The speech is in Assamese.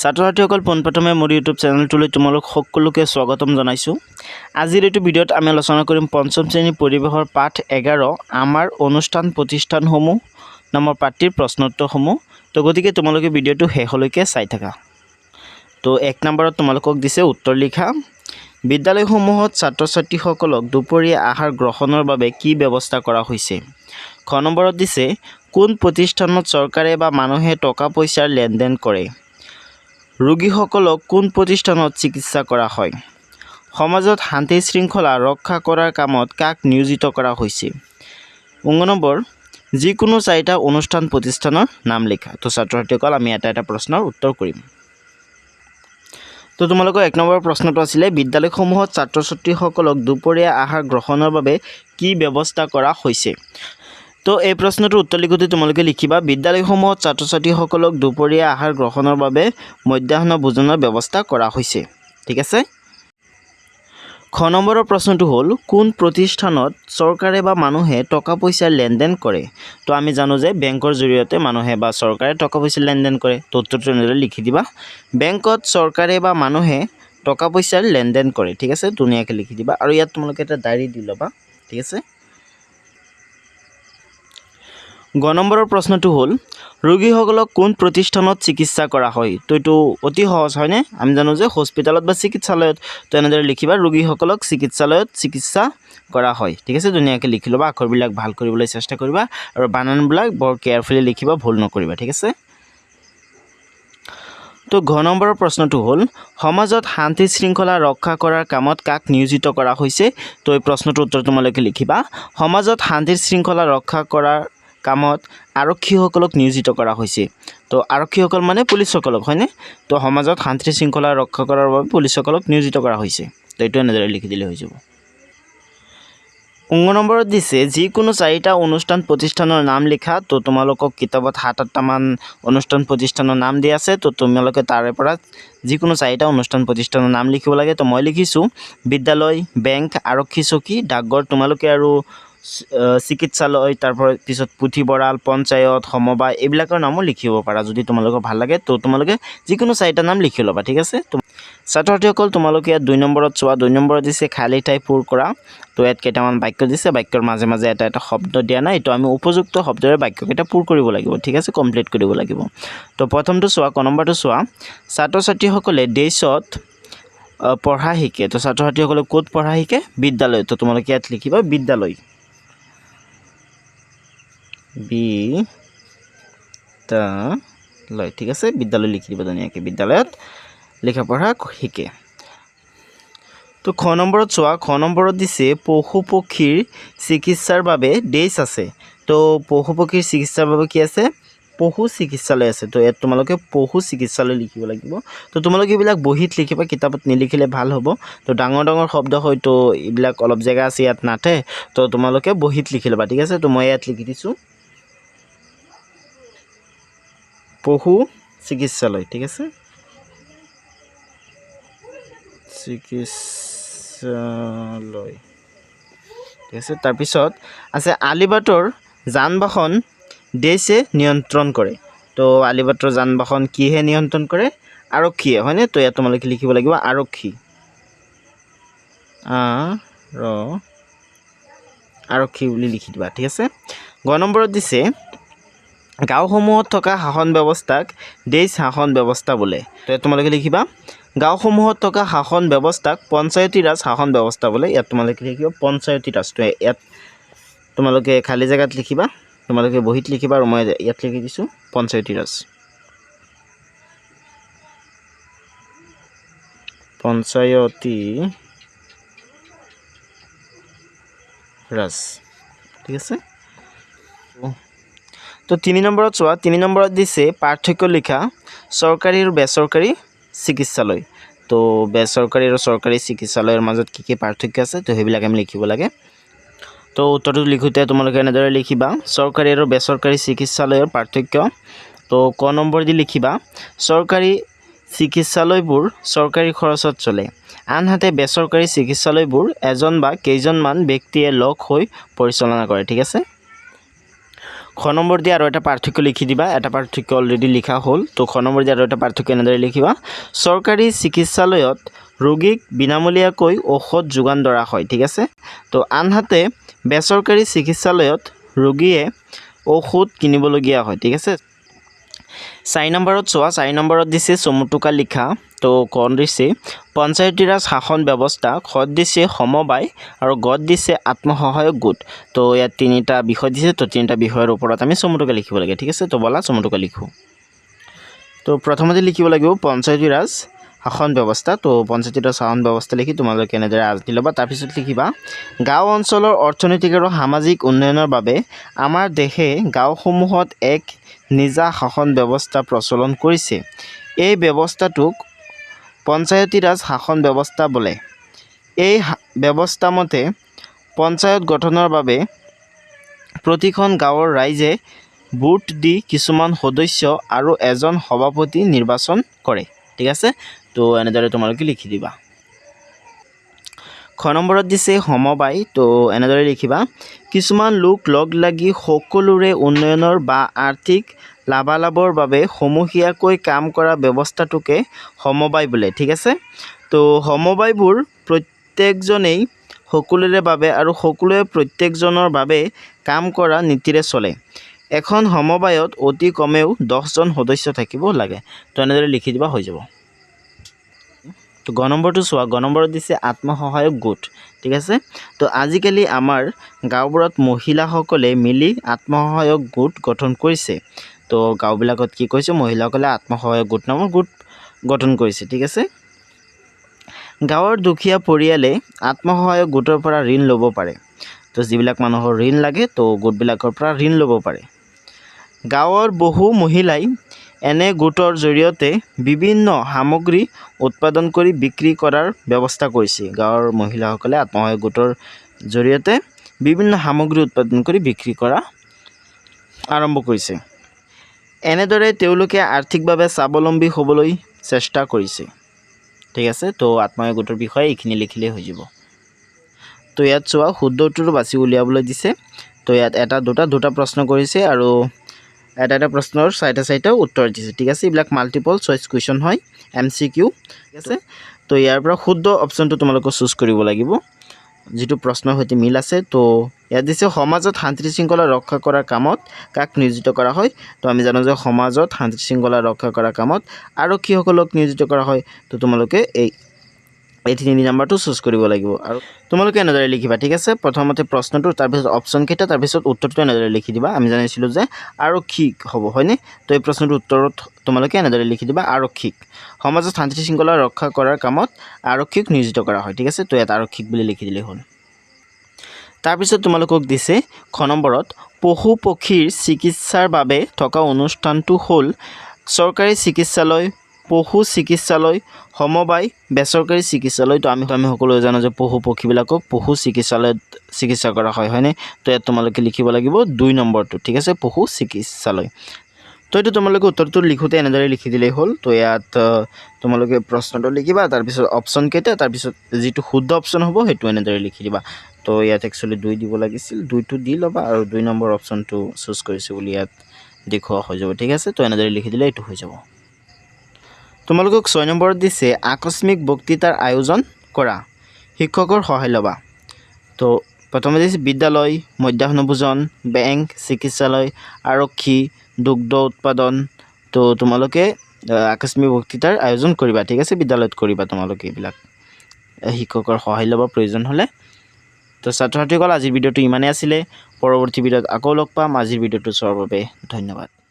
ছাত্ৰ-ছাত্ৰীসকল পোনপ্ৰথমে মোৰ ইউটিউব চেনেলটোলৈ তোমালোক সকলোকে স্বাগতম জনাইছোঁ। আজিৰ এইটো ভিডিঅ'ত আমি আলোচনা কৰিম পঞ্চম শ্ৰেণীৰ পৰিৱেশৰ পাঠ 11 আমাৰ অনুষ্ঠান প্ৰতিষ্ঠানসমূহ নামৰ পাঠটিৰ প্ৰশ্নোত্তৰসমূহ। তো গতিকে তোমালোকে ভিডিঅ'টো শেষলৈকে চাই থাকা। তো 1 নম্বৰত তোমালোকক দিছে উত্তৰ লিখা। বিদ্যালয়সমূহত ছাত্ৰ-ছাত্ৰীসকলক দুপৰীয়া আহাৰ গ্ৰহণৰ বাবে কি ব্যৱস্থা কৰা হৈছে? খ নম্বৰত দিছে কোন প্ৰতিষ্ঠানত চৰকাৰে বা মানুহে টকা পইচাৰ লেনদেন কৰে? ৰোগীসকলক কোন প্ৰতিষ্ঠানত চিকিৎসা কৰা হয়? সমাজত শান্তি শৃংখলা ৰক্ষা কৰাৰ কামত কাক নিয়োজিত কৰা হৈছে? 19 নম্বৰ যিকোনো 4টা অনুষ্ঠান প্ৰতিষ্ঠানৰ নাম লিখা। তো ছাত্ৰ-ছাত্ৰীসকল আমি এটা প্ৰশ্নৰ উত্তৰ কৰিম। তো তোমালোকৰ 1 নম্বৰ প্ৰশ্নটো আছিলে বিদ্যালয়সমূহত ছাত্ৰ-ছাত্ৰীসকলক দুপৰীয়া আহাৰ গ্ৰহণৰ বাবে কি ব্যৱস্থা কৰা হৈছে? তো এই প্ৰশ্নটোৰ উত্তৰ লিখোঁতে তোমালোকে লিখিবা বিদ্যালয়সমূহত ছাত্ৰ-ছাত্ৰীসকলক দুপৰীয়া আহাৰ গ্ৰহণৰ বাবে মধ্যাহ্ন ভোজনৰ ব্যৱস্থা কৰা হৈছে। ঠিক আছে। খ নম্বৰৰ প্ৰশ্নটো হ'ল কোন প্ৰতিষ্ঠানত চৰকাৰে বা মানুহে টকা পইচাৰ লেনদেন কৰে? তো আমি জানো যে বেংকৰ জৰিয়তে মানুহে বা চৰকাৰে টকা পইচাৰ লেনদেন কৰে। তো উত্তৰটো এনেদৰে লিখি দিবা বেংকত চৰকাৰে বা মানুহে টকা পইচাৰ লেনদেন কৰে। ঠিক আছে, ধুনীয়াকৈ লিখি দিবা আৰু ইয়াত তোমালোকে এটা ডায়েৰী দি ল'বা। ঠিক আছে। গ নম্বৰৰ প্ৰশ্নটো হ'ল ৰোগীসকলক কোন প্ৰতিষ্ঠানত চিকিৎসা কৰা হয়? তো এইটো অতি সহজ হয়নে? আমি জানো যে হস্পিটেলত বা চিকিৎসালয়ত। তো এনেদৰে লিখিবা ৰোগীসকলক চিকিৎসালয়ত চিকিৎসা কৰা হয়। ঠিক আছে, ধুনীয়াকৈ লিখি ল'বা। আখৰবিলাক ভাল কৰিবলৈ চেষ্টা কৰিবা আৰু বানানবিলাক বৰ কেয়াৰফুলি লিখিবা, ভুল নকৰিবা। ঠিক আছে। তো ঘ নম্বৰৰ প্ৰশ্নটো হ'ল সমাজত শান্তি শৃংখলা ৰক্ষা কৰাৰ কামত কাক নিয়োজিত কৰা হৈছে? তো এই প্ৰশ্নটোৰ উত্তৰ তোমালোকে লিখিবা সমাজত শান্তি শৃংখলা ৰক্ষা কৰাৰ কামত আৰক্ষীসকলক নিয়োজিত কৰা হৈছে। তো আৰক্ষীসকল মানে পুলিচসকলক হয়নে? তো সমাজত শান্তি শৃংখলা ৰক্ষা কৰাৰ বাবে পুলিচসকলক নিয়োজিত কৰা হৈছে। তো এইটো এনেদৰে লিখি দিলে হৈ যাব। 19 নম্বৰত দিছে যিকোনো 4টা অনুষ্ঠান প্ৰতিষ্ঠানৰ নাম লিখা। তো তোমালোকক কিতাপত 7-8টামান অনুষ্ঠান প্ৰতিষ্ঠানৰ নাম দিয়া আছে। তো তোমালোকে তাৰে পৰা যিকোনো 4টা অনুষ্ঠান প্ৰতিষ্ঠানৰ নাম লিখিব লাগে। তো মই লিখিছোঁ বিদ্যালয়, বেংক, আৰক্ষী চকী, ডাকঘৰ, তোমালোকে আৰু চিকিৎসালয়, তাৰপৰা পিছত পুথিভঁৰাল, পঞ্চায়ত, সমবায় এইবিলাকৰ নামো লিখিব পাৰা যদি তোমালোকৰ ভাল লাগে। তো তোমালোকে যিকোনো 4টা নাম লিখি ল'বা। ঠিক আছে। ছাত্ৰ-ছাত্ৰীসকল তোমালোকে ইয়াত 2 নম্বৰত চোৱা। 2 নম্বৰত দিছে খালী ঠাই পূৰ কৰা। তো ইয়াত কেইটামান বাক্য দিছে, বাক্যৰ মাজে মাজে এটা শব্দ দিয়া নাই। এইটো আমি উপযুক্ত শব্দৰে বাক্যকেইটা পূৰ কৰিব লাগিব। ঠিক আছে, কমপ্লিট কৰিব লাগিব। তো প্ৰথমটো চোৱা, ক নম্বৰটো চোৱা ছাত্ৰ-ছাত্ৰীসকলে ডেইছত পঢ়া শিকে। তো ছাত্ৰ-ছাত্ৰীসকলে ক'ত পঢ়া শিকে? বিদ্যালয়। তো তোমালোকে ইয়াত লিখিবা বিদ্যালয়। বিদ্যালয়। ঠিক আছে, বিদ্যালয় লিখি দিবা ধুনীয়াকৈ, বিদ্যালয়ত লিখা পঢ়া শিকে। তো খ নম্বৰত চোৱা, খ নম্বৰত দিছে পশু পক্ষীৰ চিকিৎসাৰ বাবে ডেইছ আছে। তো পশু পক্ষীৰ চিকিৎসাৰ বাবে কি আছে? পশু চিকিৎসালয় আছে। তো ইয়াত তোমালোকে পশু চিকিৎসালয় লিখিব লাগিব। তো তোমালোকে এইবিলাক বহীত লিখিবা, কিতাপত নিলিখিলে ভাল হ'ব। তো ডাঙৰ ডাঙৰ শব্দ হয়তো এইবিলাক অলপ জেগা আছে ইয়াত নাথে। তো তোমালোকে বহীত লিখি ল'বা। ঠিক আছে। তো মই ইয়াত লিখি দিছোঁ পশু চিকিৎসালয়। ঠিক আছে, চিকিৎসালয়। ঠিক আছে। তাৰপিছত আছে আলিবাটৰ যান বাহন ডেইছে নিয়ন্ত্ৰণ কৰে। তো আলিবাটৰ যান বাহন কিহে নিয়ন্ত্ৰণ কৰে? আৰক্ষীয়ে হয়নে? তো ইয়াত তোমালোকে লিখিব লাগিব আৰক্ষী। আৰক্ষী বুলি লিখি দিবা। ঠিক আছে। গ নম্বৰত দিছে গাঁওসমূহত থকা শাসন ব্যৱস্থাক ডেইছ শাসন ব্যৱস্থা বোলে। তো ইয়াত তোমালোকে লিখিবা গাঁওসমূহত থকা শাসন ব্যৱস্থাক পঞ্চায়তী ৰাজ শাসন ব্যৱস্থা বোলে। ইয়াত তোমালোকে লিখিবা পঞ্চায়তী ৰাজ। তো ইয়াত তোমালোকে খালী জেগাত লিখিবা, তোমালোকে বহীত লিখিবা আৰু মই ইয়াত লিখি দিছোঁ পঞ্চায়তী ৰাজ। পঞ্চায়তী ৰাজ। ঠিক আছে। তো 3 নম্বৰত চোৱা, 3 নম্বৰত দিছে পাৰ্থক্য লিখা চৰকাৰী আৰু বেচৰকাৰী চিকিৎসালয়। তো বেচৰকাৰী আৰু চৰকাৰী চিকিৎসালয়ৰ মাজত কি কি পাৰ্থক্য আছে? তো সেইবিলাক আমি লিখিব লাগে। তো উত্তৰটো লিখোঁতে তোমালোকে এনেদৰে লিখিবা চৰকাৰী আৰু বেচৰকাৰী চিকিৎসালয়ৰ পাৰ্থক্য। তো ক নম্বৰ দি লিখিবা চৰকাৰী চিকিৎসালয়বোৰ চৰকাৰী খৰচত চলে, আনহাতে বেচৰকাৰী চিকিৎসালয়বোৰ এজন বা কেইজনমান ব্যক্তিয়ে লগ হৈ পৰিচালনা কৰে। ঠিক আছে। খ নম্বৰ দি আৰু এটা পাৰ্থক্য লিখি দিবা এটা পাৰ্থক্য অলৰেডি লিখা হ'ল তো খ নম্বৰ দি আৰু এটা পাৰ্থক্য এনেদৰে লিখিবা চৰকাৰী চিকিৎসালয়ত ৰোগীক বিনামূলীয়াকৈ ঔষধ যোগান ধৰা হয় ঠিক আছে তো আনহাতে বেচৰকাৰী চিকিৎসালয়ত ৰোগীয়ে ঔষধ কিনিবলগীয়া হয় ঠিক আছে 4 নম্বৰত চোৱা 4 নম্বৰত দিছে চমুটোকা লিখা তো কন দিছে পঞ্চায়তী ৰাজ শাসন ব্যৱস্থা খত দিছে সমবায় আৰু গত দিছে আত্মসহায়ক গোট তো ইয়াত তিনিটা বিষয় দিছে তো তিনিটা বিষয়ৰ ওপৰত আমি চমুটোকা লিখিব লাগে ঠিক আছে তো বলা চমুটোকা লিখো তো প্ৰথমতে লিখিব লাগিব পঞ্চায়তী ৰাজ শাসন ব্যৱস্থা তো পঞ্চায়তী ৰাজ শাসন ব্যৱস্থা লিখি তোমালোকে এনেদৰে আজ দি ল'বা তাৰপিছত লিখিবা গাঁও অঞ্চলৰ অৰ্থনৈতিক আৰু সামাজিক উন্নয়নৰ বাবে আমাৰ দেশে গাঁওসমূহত এক নিজা শাসন ব্যৱস্থা প্ৰচলন কৰিছে এই ব্যৱস্থাটোক পঞ্চায়তী ৰাজ শাসন ব্যৱস্থা বোলে এই ব্যৱস্থা মতে পঞ্চায়ত গঠনৰ বাবে প্ৰতিখন গাঁৱৰ ৰাইজে ভোট দি কিছুমান সদস্য আৰু এজন সভাপতি নিৰ্বাচন কৰে ঠিক আছে তো এনেদৰে তোমালোকে লিখি দিবা খ নম্বৰত দিছে সমবায় তো এনেদৰে লিখিবা কিছুমান লোক লগ লাগি সকলোৰে উন্নয়নৰ বা আৰ্থিক লাভালাভৰ বাবে সমূহীয়াকৈ কাম কৰা ব্যৱস্থাটোকে সমবায় বোলে ঠিক আছে তো সমবায়বোৰ প্ৰত্যেকজনেই সকলোৰে বাবে আৰু সকলোৱে প্ৰত্যেকজনৰ বাবে কাম কৰা নীতিৰে চলে এখন সমবায়ত অতি কমেও 10 জন সদস্য থাকিব লাগে তো এনেদৰে লিখি দিবা হৈ যাব তো গ নম্বৰটো চোৱা গ নম্বৰত দিছে আত্মসহায়ক গোট ঠিক আছে তো আজিকালি আমাৰ গাঁওবোৰত মহিলাসকলে মিলি আত্মসহায়ক গোট গঠন কৰিছে তো গাঁওবিলাকত কি কৈছে মহিলাসকলে আত্মসহায়ক গোট নামৰ গোট গঠন কৰিছে ঠিক আছে গাঁৱৰ দুখীয়া পৰিয়ালে আত্মসহায়ক গোটৰ পৰা ঋণ ল'ব পাৰে তো যিবিলাক মানুহৰ ঋণ লাগে তো গোটবিলাকৰ পৰা ঋণ ল'ব পাৰে গাঁৱৰ বহু মহিলাই এনে গোটৰ জৰিয়তে বিভিন্ন সামগ্ৰী উৎপাদন কৰি বিক্ৰী কৰাৰ ব্যৱস্থা কৰিছে গাঁৱৰ মহিলাসকলে আত্মসহায়ক গোটৰ জৰিয়তে বিভিন্ন সামগ্ৰী উৎপাদন কৰি বিক্ৰী কৰা আৰম্ভ কৰিছে এনেদৰে তেওঁলোকে আৰ্থিকভাৱে স্বাৱলম্বী হ'বলৈ চেষ্টা কৰিছে ঠিক আছে তো আত্মসহায়ক গোটৰ বিষয়ে এইখিনি লিখিলে হৈ যাব তো ইয়াত চোৱা শুদ্ধ উত্তৰটো বাছি উলিয়াবলৈ দিছে তো ইয়াত এটা দুটা প্ৰশ্ন কৰিছে আৰু এটা প্ৰশ্নৰ চাৰিটা উত্তৰ দিছে ঠিক আছে এইবিলাক মাল্টিপল চইচ কুৱেশ্যন হয় MCQ ঠিক আছে তো ইয়াৰ পৰা শুদ্ধ অপশ্যনটো তোমালোকে চুজ কৰিব লাগিব যেটো প্ৰশ্নৰ সৈতে মিল আছে তো ইয়াত দিছে সমাজত শান্তি শৃংখলা ৰক্ষা কৰাৰ কামত কাক নিয়োজিত কৰা হয় তো আমি জানো যে সমাজত শান্তি শৃংখলা ৰক্ষা কৰাৰ কামত আৰক্ষীসকলক নিয়োজিত কৰা হয় তো তোমালোকে এই 3 নম্বৰটো চুজ কৰিব লাগিব আৰু তোমালোকে এনেদৰে লিখিবা ঠিক আছে প্ৰথমতে প্ৰশ্নটো তাৰপিছত অপশ্যন কেইটা তাৰপিছত উত্তৰটো এনেদৰে লিখি দিবা আমি জানিছিলোঁ যে আৰক্ষীক হ'ব হয়নে তো এই প্ৰশ্নটোৰ উত্তৰত তোমালোকে এনেদৰে লিখি দিবা আৰক্ষীক সমাজত শান্তি শৃংখলা ৰক্ষা কৰাৰ কামত আৰক্ষীক নিয়োজিত কৰা হয় ঠিক আছে তো ইয়াত আৰক্ষীক বুলি লিখি দিলেই হ'ল তাৰপিছত তোমালোকক দিছে খ নম্বৰত পশু পক্ষীৰ চিকিৎসাৰ বাবে থকা অনুষ্ঠানটো হ'ল চৰকাৰী চিকিৎসালয় পশু চিকিৎসালয় সমবায় বেচৰকাৰী চিকিৎসালয় তো আমি সকলোৱে জানো যে পশু পক্ষীবিলাকক পশু চিকিৎসালয়ত চিকিৎসা কৰা হয় হয়নে তো ইয়াত তোমালোকে লিখিব লাগিব 2 নম্বৰটো ঠিক আছে পশু চিকিৎসালয় তো এইটো তোমালোকে উত্তৰটো লিখোতে এনেদৰে লিখি দিলেই হ'ল তো ইয়াত তোমালোকে প্ৰশ্নটো লিখিবা তাৰপিছত অপশ্যন কেইটা তাৰপিছত যিটো শুদ্ধ অপশ্যন হ'ব সেইটো এনেদৰে লিখি দিবা তো ইয়াত একচুৱেলি 2 দিব লাগিছিল 2টো দি ল'বা আৰু 2 নম্বৰ অপশ্যনটো চুজ কৰিছোঁ বুলি ইয়াত দেখুওৱা হৈ যাব ঠিক আছে তো এনেদৰে লিখি দিলে এইটো হৈ যাব তোমালোকক 6 নম্বৰত দিছে আকস্মিক বক্তৃতাৰ আয়োজন কৰা শিক্ষকৰ সহায় ল'বা তো প্ৰথমে দিছে বিদ্যালয় মধ্যাহ্ন ভোজন বেংক চিকিৎসালয় আৰক্ষী দুগ্ধ উৎপাদন তো তোমালোকে আকস্মিক বক্তৃতাৰ আয়োজন কৰিবা ঠিক আছে বিদ্যালয়ত কৰিবা তোমালোকে এইবিলাক শিক্ষকৰ সহায় ল'ব প্ৰয়োজন হ'লে তো ছাত্ৰ ছাত্ৰীসকল আজিৰ ভিডিঅ'টো ইমানেই আছিলে পৰৱৰ্তী ভিডিঅ'ত আকৌ লগ পাম আজিৰ ভিডিঅ'টো চোৱাৰ বাবে ধন্যবাদ